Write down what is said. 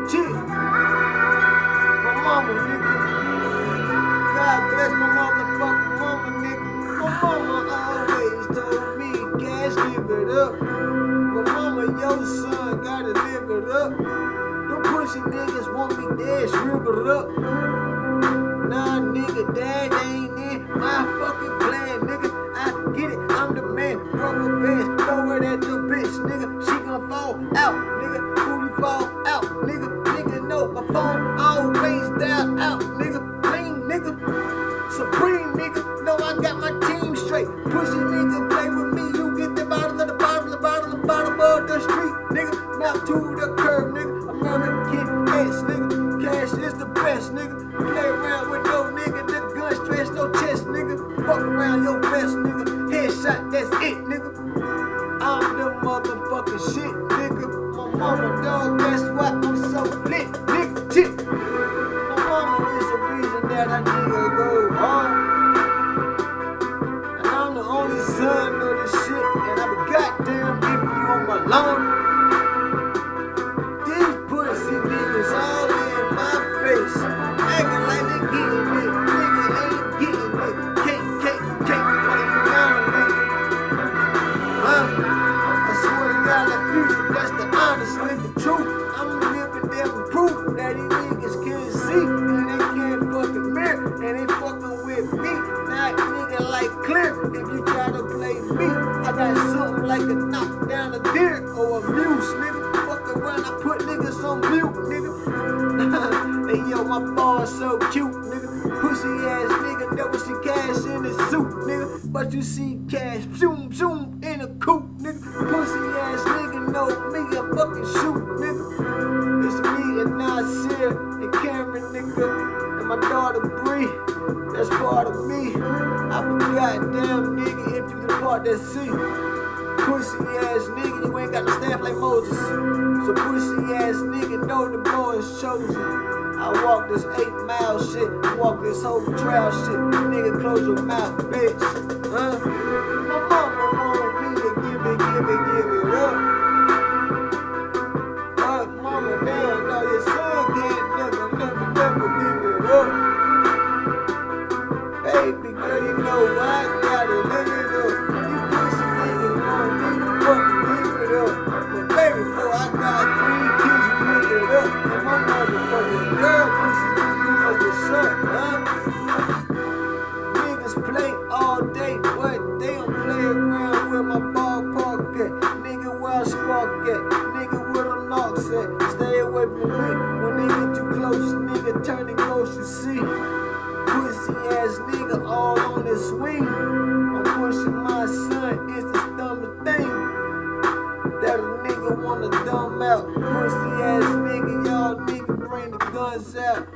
Shit. My mama, nigga. God bless my motherfucking mama, nigga. My mama always told me, cash, give it up. But mama, your son gotta live it up. Them pussy niggas want me dead, shrivel it up. Nah, nigga, that ain't in my fucking plan, nigga. I get it, I'm the man. Rubber bands, throw it at your bitch, nigga. She gon' fall out, nigga. Booty fall out, nigga. Nigga, know my phone always dial out, nigga. Clean, nigga. Supreme, nigga. No, I got my team straight. Pussy nigga, play with me. You get the bottom of the bottom of the bottom of the bottom of the street, nigga. Mouth to the curb, nigga. I'm gonna get ass, nigga. Cash is the best, nigga. Play around with no nigga. The gun stretch, no chest, nigga. Fuck around your best, nigga. Headshot, that's it, nigga. I'm the motherfucking shit, nigga. My mama, dog, that's why I'm so lit, nigga. Shit. My mama is the reason that I nigga go hard. And I'm the only son of this shit. And I'm a goddamn if you on my lawn. These pussy niggas all in my face. Acting like they getting it. Nigga ain't getting it. Cake, like you down, nigga. Huh? I swear to God, the future, that's the honest nigga truth. I'm living them proof that these niggas can't see. And they can't fucking mirror. And they fucking with me. Not nigga like clear. If you try to play me, I got something like a knock down a deer or a muse, nigga. Fuck around, I put niggas on mute, nigga. Hey yo, my ball's so cute, nigga. Pussy ass nigga, never see cash in his suit, nigga. But you see cash, zoom, zoom, in a coupe, nigga. Pussy ass nigga know me, I fucking shoot, nigga. It's me and Nasir and Cameron, nigga. And my daughter Bree, that's part of me. I'm a goddamn nigga if you the part that see. Pussy ass nigga, you ain't got no staff like Moses. So pussy ass nigga, know the boy is chosen. I walk this 8-mile shit, walk this whole trail shit. Nigga, close your mouth, bitch. Huh? My mama want me to give it up. But mama, damn, no, your son can't never give it up. Baby girl, you know I gotta live it up. You pussy niggas want me to fucking give it up. But baby, boy, I got 3 kids to give it up. And my motherfucking girl pussy, you know what's up, huh? Niggas play all day, but they don't play around where my ballpark at. Nigga, where I spark at. Nigga, where the knocks at. Stay away from me. When they get too close, nigga, turn and ghost, you see. Pussy ass nigga all on his swing. I'm pushing my son, it's the dumbest thing that a nigga wanna dumb out. Pussy ass nigga, y'all nigga bring the guns out.